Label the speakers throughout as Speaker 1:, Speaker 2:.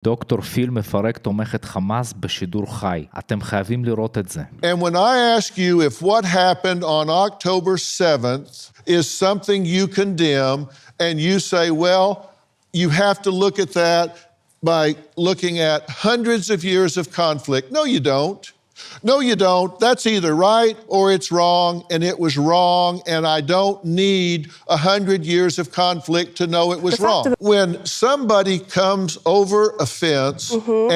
Speaker 1: דוקטור פיל מפרק תומכת חמאס בשידור חי. אתם חייבים לראות את זה.
Speaker 2: And when I ask you if what happened on October 7th is something you condemn, and you say, well, you have to look at that by looking at hundreds of years of conflict. No, you don't. No, you don't. That's either right or it's wrong, and it was wrong, and I don't need 100 years of conflict to know it was wrong. When somebody comes over a fence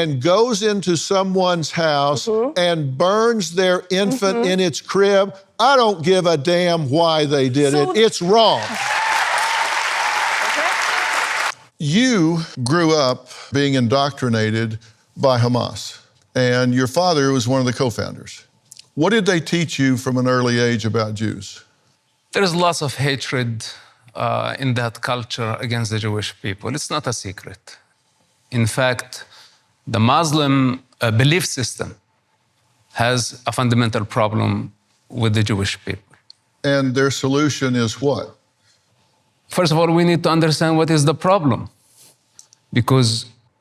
Speaker 2: and goes into someone's house and burns their infant in its crib, I don't give a damn why they did it. It's wrong. You grew up being indoctrinated by Hamas. And your father was one of the co-founders. What did they teach you from an early age about Jews?
Speaker 3: There is lots of hatred in that culture against the Jewish people. It's not a secret. In fact, the Muslim belief system has a fundamental problem with the Jewish people.
Speaker 2: And their solution is what?
Speaker 3: First of all, we need to understand what is the problem. Because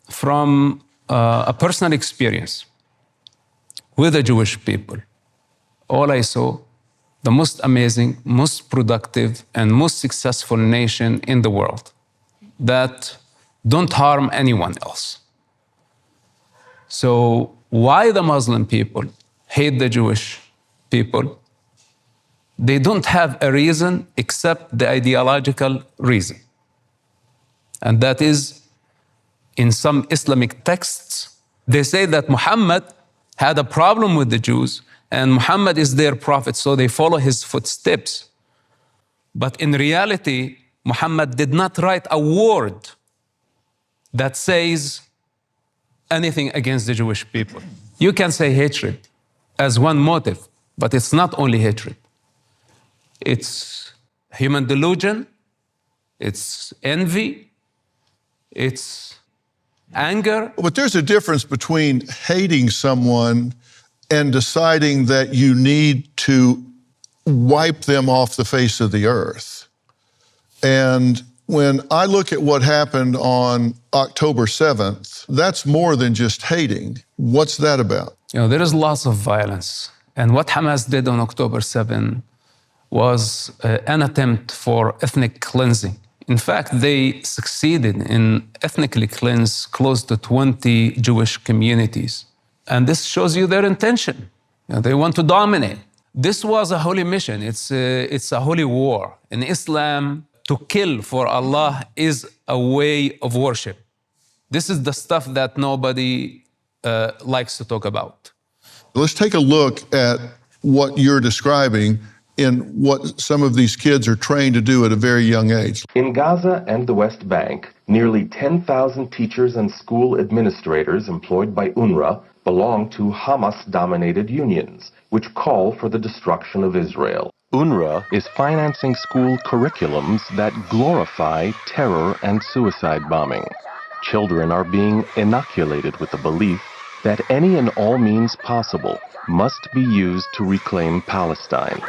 Speaker 3: from a personal experience with the Jewish people, all I saw, the most amazing, most productive, and most successful nation in the world that don't harm anyone else. So why the Muslim people hate the Jewish people? They don't have a reason except the ideological reason. And that is, in some Islamic texts, they say that Muhammad had a problem with the Jews, and Muhammad is their prophet, so they follow his footsteps. But in reality, Muhammad did not write a word that says anything against the Jewish people. You can say hatred as one motive, but it's not only hatred. It's human delusion, it's envy, it's anger.
Speaker 2: But there's a difference between hating someone and deciding that you need to wipe them off the face of the earth. And when I look at what happened on October 7th, that's more than just hating. What's that about?
Speaker 3: You know, there is lots of violence. And what Hamas did on October 7 was an attempt for ethnic cleansing. In fact, they succeeded in ethnically cleanse close to 20 Jewish communities. And this shows you their intention. You know, they want to dominate. This was a holy mission. It's a holy war. In Islam, to kill for Allah is a way of worship. This is the stuff that nobody likes to talk about.
Speaker 2: Let's take a look at what you're describing in what some of these kids are trained to do at a very young age.
Speaker 4: In Gaza and the West Bank, nearly 10,000 teachers and school administrators employed by UNRWA belong to Hamas-dominated unions, which call for the destruction of Israel. UNRWA is financing school curriculums that glorify terror and suicide bombing. Children are being inoculated with the belief that any and all means possible must be used to reclaim Palestine.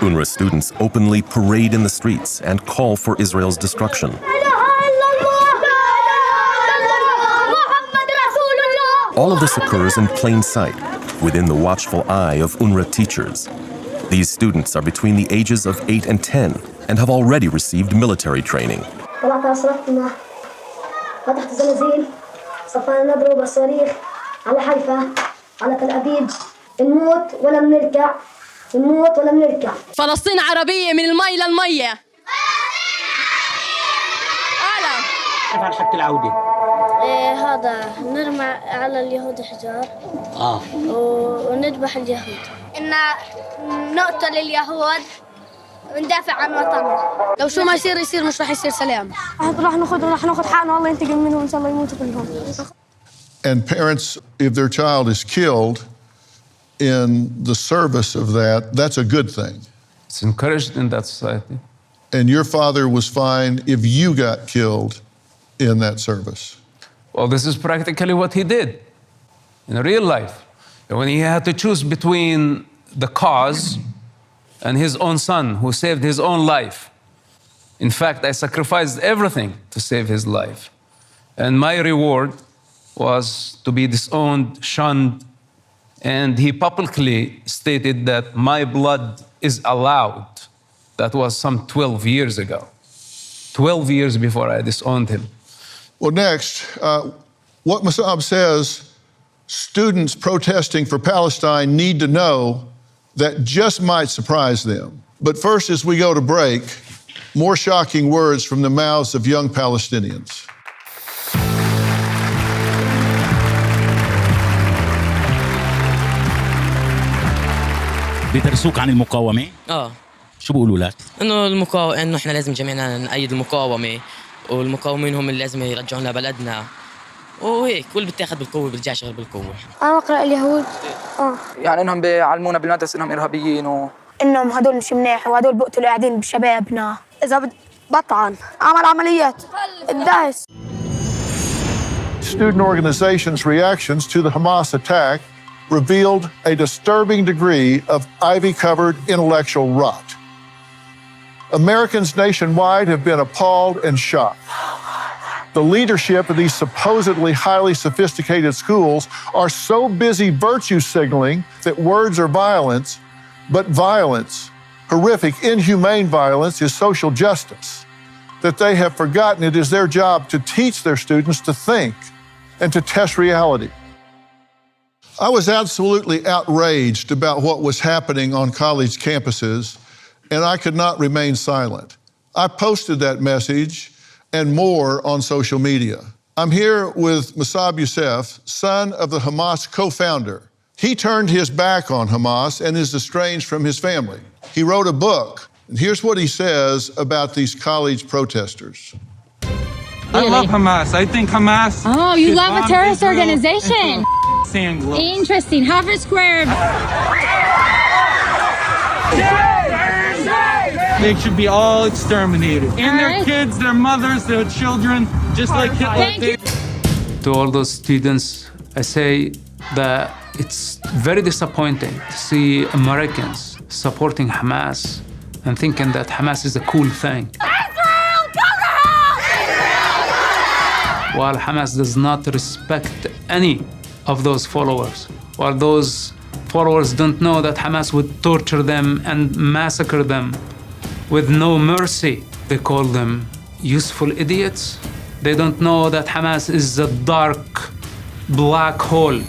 Speaker 5: UNRWA students openly parade in the streets and call for Israel's destruction. All of this occurs in plain sight, within the watchful eye of UNRWA teachers. These students are between the ages of 8 and 10 and have already received military training.
Speaker 6: فلسطين عربية من المي للمية.
Speaker 7: كيف عن حق العودة؟
Speaker 8: هذا نرمى على اليهود حجار وندبح اليهود. إن نقتل اليهود وندافع عن وطننا.
Speaker 6: لو شو ما يصير يصير مش راح يصير سلام.
Speaker 8: راح ناخذ حقنا والله ينتقم منهم إن شاء الله يموتوا كلهم.
Speaker 2: And parents, if their child is killed in the service of that, that's a good thing.
Speaker 3: It's encouraged in that society.
Speaker 2: And your father was fine if you got killed in that service.
Speaker 3: Well, this is practically what he did in real life. When he had to choose between the cause and his own son, who saved his own life In fact, I sacrificed everything to save his life. And my reward was to be disowned, shunned, and he publicly stated that my blood is allowed. That was some 12 years ago. 12 years before I disowned him.
Speaker 2: Well, next, what Mossab says, students protesting for Palestine need to know that just might surprise them. But first, as we go to break, more shocking words from the mouths of young Palestinians.
Speaker 9: بيدرسوك عن المقاومة؟ شو بيقولوا لك؟
Speaker 10: إنه إحنا لازم جميعنا نأيد المقاومة، والمقاومين هم اللي لازم يرجعون لبلدنا، وهيك واللي بيتاخد بالقوة بيرجع شغل بالقوة.
Speaker 8: أنا أقرأ اليهود.
Speaker 11: يعني إنهم بيعلمونا بالمدرسة إنهم إرهابيين
Speaker 8: إنهم هدول مش منيح وهدول بقتلوا قاعدين بشبابنا. إذا بطعن عمل عمليات الداعش.
Speaker 2: Student organizations' reactions to the Hamas attack revealed a disturbing degree of ivy-covered intellectual rot. Americans nationwide have been appalled and shocked. The leadership of these supposedly highly sophisticated schools are so busy virtue signaling that words are violence, but violence, horrific, inhumane violence, is social justice, that they have forgotten it is their job to teach their students to think and to test reality. I was absolutely outraged about what was happening on college campuses, and I could not remain silent. I posted that message and more on social media. I'm here with Mossab Youssef, son of the Hamas co-founder. He turned his back on Hamas and is estranged from his family. He wrote a book, and here's what he says about these college protesters.
Speaker 12: I love Hamas. I think Hamas...
Speaker 13: Oh, you love a terrorist organization. Interesting. Harvard Square.
Speaker 12: They should be all exterminated. And their kids, their mothers, their children, just like Hitler.
Speaker 3: To all those students, I say that it's very disappointing to see Americans supporting Hamas and thinking that Hamas is a cool thing.
Speaker 13: Israel, go to hell!
Speaker 3: While Hamas does not respect any of those followers, while those followers don't know that Hamas would torture them and massacre them with no mercy. They call them useful idiots. They don't know that Hamas is a dark, black hole.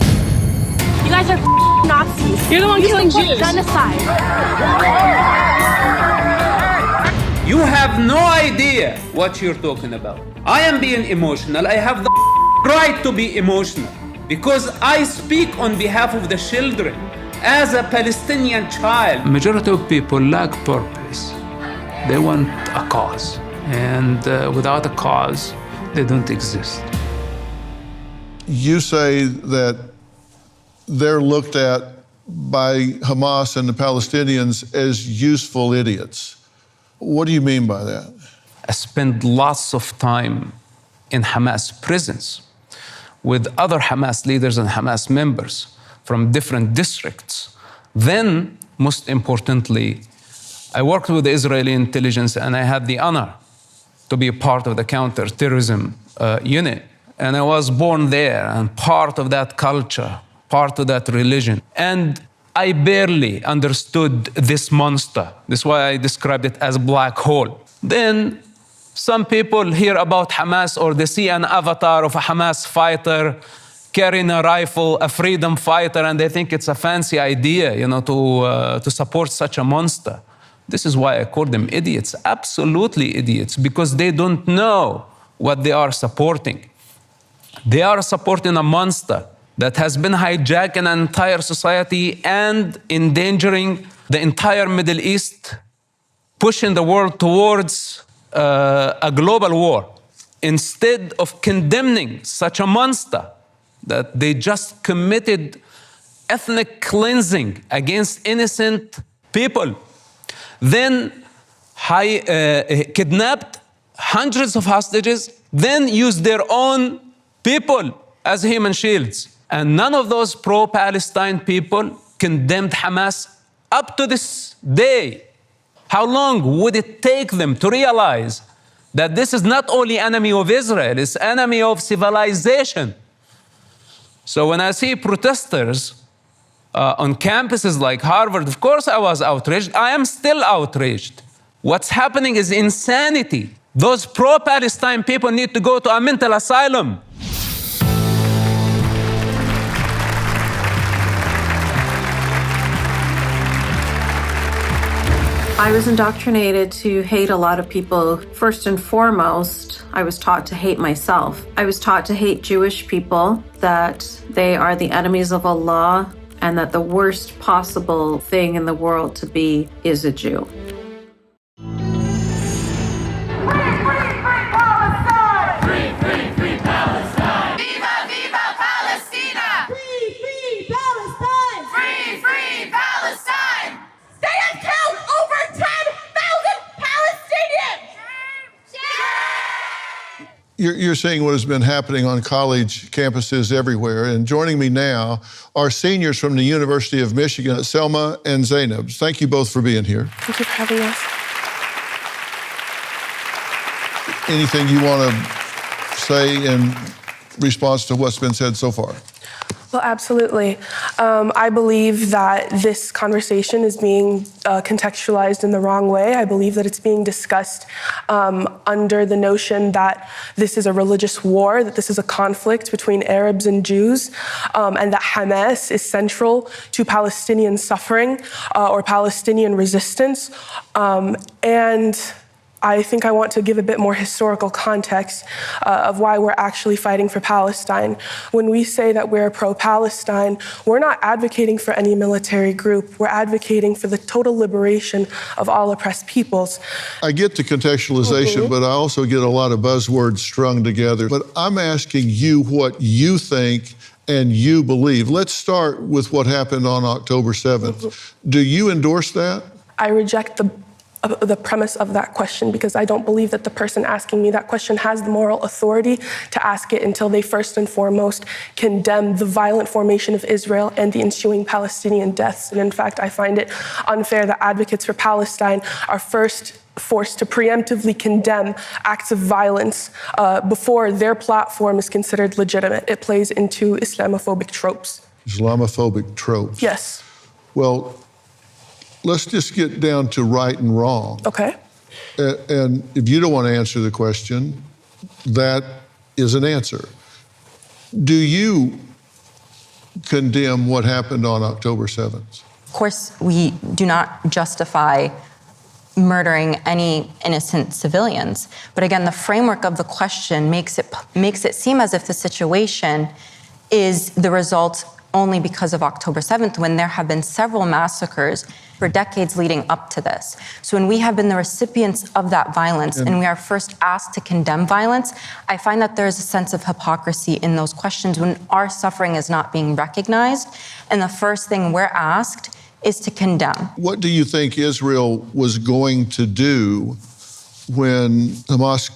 Speaker 13: You guys are Nazis. You're the one killing Jews. Genocide.
Speaker 3: You have no idea what you're talking about. I am being emotional. I have the right to be emotional because I speak on behalf of the children as a Palestinian child. Majority of people lack purpose. They want a cause, and without a cause, they don't exist.
Speaker 2: You say that they're looked at by Hamas and the Palestinians as useful idiots. What do you mean by that?
Speaker 3: I spent lots of time in Hamas prisons with other Hamas leaders and Hamas members from different districts. Then, most importantly, I worked with the Israeli intelligence and I had the honor to be a part of the counter-terrorism unit. And I was born there and part of that culture, part of that religion. And I barely understood this monster. That's why I described it as black hole. Then some people hear about Hamas or they see an avatar of a Hamas fighter carrying a rifle, a freedom fighter, and they think it's a fancy idea, you know, to support such a monster. This is why I call them idiots, absolutely idiots, because they don't know what they are supporting. They are supporting a monster that has been hijacking an entire society and endangering the entire Middle East, pushing the world towards a global war. Instead of condemning such a monster that they just committed ethnic cleansing against innocent people, then kidnapped hundreds of hostages, then used their own people as human shields. And none of those pro-Palestine people condemned Hamas up to this day. How long would it take them to realize that this is not only enemy of Israel, it's enemy of civilization? So when I see protesters on campuses like Harvard, of course I was outraged. I am still outraged. What's happening is insanity. Those pro-Palestine people need to go to a mental asylum.
Speaker 14: I was indoctrinated to hate a lot of people. First and foremost, I was taught to hate myself. I was taught to hate Jewish people, that they are the enemies of Allah, and that the worst possible thing in the world to be is a Jew.
Speaker 2: You're seeing what has been happening on college campuses everywhere. And joining me now are seniors from the University of Michigan, Selma and Zainab. Thank you both for being here.
Speaker 15: Thank you for having us.
Speaker 2: Anything you want to say in response to what's been said so far?
Speaker 15: Well, absolutely. I believe that this conversation is being contextualized in the wrong way. I believe that it's being discussed under the notion that this is a religious war, that this is a conflict between Arabs and Jews, and that Hamas is central to Palestinian suffering or Palestinian resistance. And I think I want to give a bit more historical context of why we're actually fighting for Palestine. When we say that we're pro-Palestine, we're not advocating for any military group. We're advocating for the total liberation of all oppressed peoples.
Speaker 2: I get the contextualization, but I also get a lot of buzzwords strung together. But I'm asking you what you think and you believe. Let's start with what happened on October 7th. Do you endorse that?
Speaker 15: I reject the premise of that question because I don't believe that the person asking me that question has the moral authority to ask it until they first and foremost condemn the violent formation of Israel and the ensuing Palestinian deaths. And in fact, I find it unfair that advocates for Palestine are first forced to preemptively condemn acts of violence before their platform is considered legitimate. It plays into Islamophobic tropes.
Speaker 2: Islamophobic tropes?
Speaker 15: Yes.
Speaker 2: Well, let's just get down to right and wrong.
Speaker 15: Okay.
Speaker 2: And if you don't want to answer the question, that is an answer. Do you condemn what happened on October 7th?
Speaker 16: Of course, we do not justify murdering any innocent civilians. But again, the framework of the question makes it seem as if the situation is the result only because of October 7th, when there have been several massacres for decades leading up to this. So when we have been the recipients of that violence and we are first asked to condemn violence, I find that there's a sense of hypocrisy in those questions when our suffering is not being recognized. And the first thing we're asked is to condemn.
Speaker 2: What do you think Israel was going to do when Hamas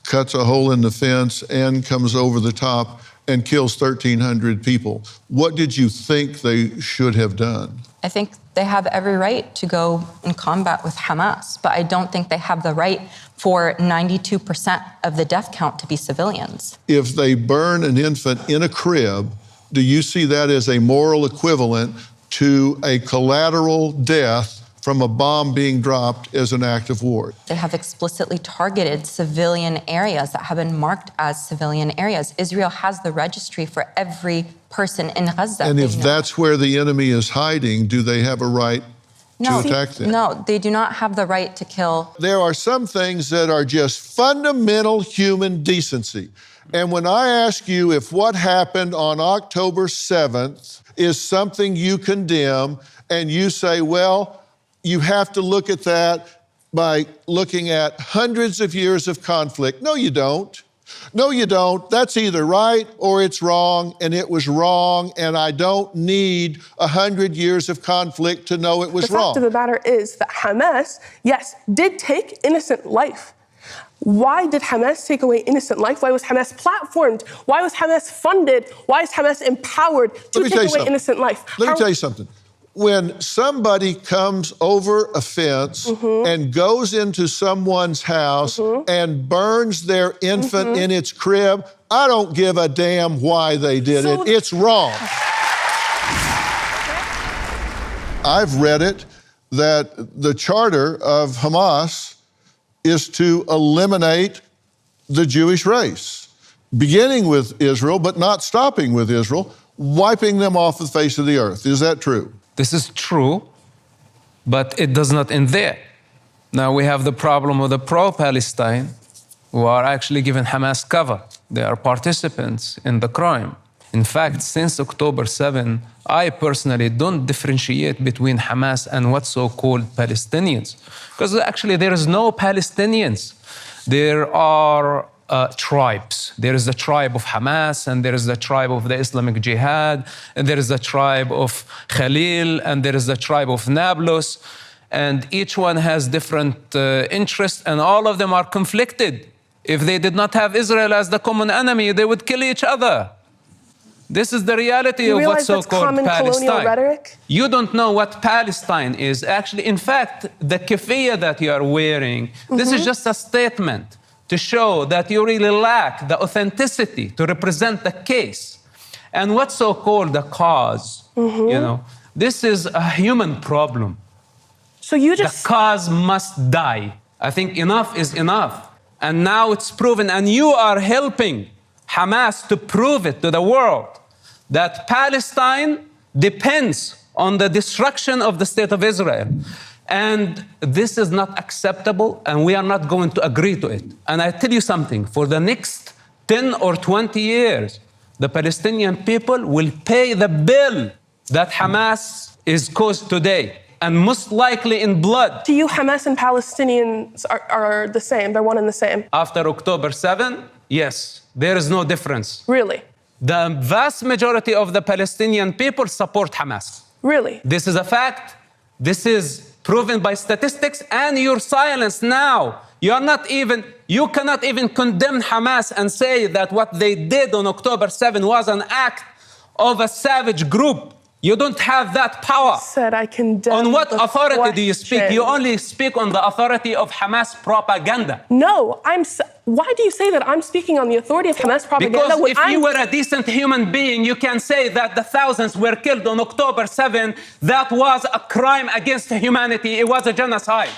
Speaker 2: cuts a hole in the fence and comes over the top and kills 1,300 people? What did you think they should have done?
Speaker 16: I think they have every right to go in combat with Hamas, but I don't think they have the right for 92% of the death count to be civilians.
Speaker 2: If they burn an infant in a crib, do you see that as a moral equivalent to a collateral death from a bomb being dropped as an act of war?
Speaker 16: They have explicitly targeted civilian areas that have been marked as civilian areas. Israel has the registry for every person in Gaza.
Speaker 2: And if that's where the enemy is hiding, do they have a right to attack them?
Speaker 16: No, they do not have the right to kill.
Speaker 2: There are some things that are just fundamental human decency. And when I ask you if what happened on October 7th is something you condemn, and you say, well, you have to look at that by looking at hundreds of years of conflict. No, you don't. No, you don't. That's either right or it's wrong, and it was wrong, and I don't need 100 years of conflict to know it was wrong.
Speaker 15: The fact of the matter is that Hamas, yes, did take innocent life. Why did Hamas take away innocent life? Why was Hamas platformed? Why was Hamas funded? Why is Hamas empowered to take away innocent life?
Speaker 2: Let me tell you something. when somebody comes over a fence and goes into someone's house and burns their infant in its crib, I don't give a damn why they did it. It's wrong. I've read it that the charter of Hamas is to eliminate the Jewish race, beginning with Israel, but not stopping with Israel, wiping them off the face of the earth. Is that true?
Speaker 3: This is true, but it does not end there. Now we have the problem of the pro-Palestine who are actually giving Hamas cover. They are participants in the crime. In fact, since October 7, I personally don't differentiate between Hamas and what's so-called Palestinians. Because actually there is no Palestinians. There are tribes. There is the tribe of Hamas, and there is the tribe of the Islamic Jihad, and there is the tribe of Khalil, and there is the tribe of Nablus, and each one has different interests, and all of them are conflicted. If they did not have Israel as the common enemy, they would kill each other. This is the reality of what's so-called Palestine. Rhetoric? You don't know what Palestine is. Actually, in fact, the keffiyeh that you are wearing, this is just a statement to show that you really lack the authenticity to represent the case. And what's so-called the cause, you know, this is a human problem.
Speaker 15: So you just...
Speaker 3: The cause must die. I think enough is enough. And now it's proven, and you are helping Hamas to prove it to the world, that Palestine depends on the destruction of the state of Israel. And this is not acceptable, and we are not going to agree to it. And I tell you something, for the next 10 or 20 years, the Palestinian people will pay the bill that Hamas is caused today, and most likely in blood.
Speaker 15: To you, Hamas and Palestinians are the same, they're one and the same?
Speaker 3: After October 7, yes, there is no difference.
Speaker 15: Really?
Speaker 3: The vast majority of the Palestinian people support Hamas.
Speaker 15: Really?
Speaker 3: This is a fact. This is proven by statistics, and your silence now. You cannot even condemn Hamas and say that what they did on October 7 was an act of a savage group. You don't have that power.
Speaker 15: Said I condemn.
Speaker 3: On what authority do you speak? You only speak on the authority of Hamas propaganda.
Speaker 15: No, why do you say that I'm speaking on the authority of Hamas propaganda?
Speaker 3: Because if you were a decent human being, you can say that the thousands were killed on October 7. That was a crime against humanity. It was a genocide.